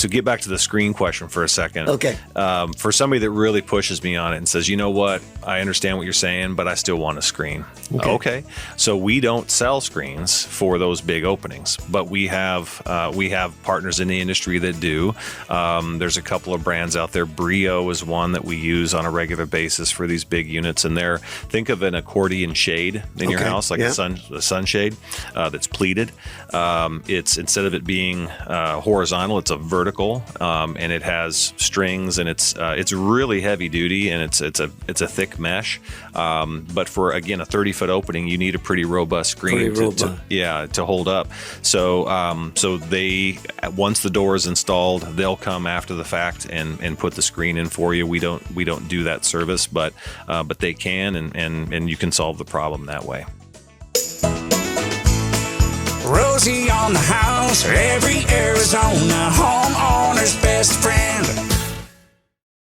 So get back to the screen question for a second. Okay. For somebody that really pushes me on it and says, you know what, I understand what you're saying, but I still want a screen. Okay. So we don't sell screens for those big openings, but we have partners in the industry that do. There's a couple of brands out there. Brio is one that we use on a regular basis for these big units, and think of an accordion shade in your house, like a sunshade that's pleated. It's, instead of it being horizontal, it's a vertical, and it has strings, and it's really heavy duty, and it's a thick mesh. But for, again, a 30-foot opening, you need a pretty robust screen to hold up. So they, once the door is installed, they'll come after the fact and put the screen in for you. We don't do that service, but they can, and you can solve the problem that way. Rosie on the house, every Arizona homeowner's best friend.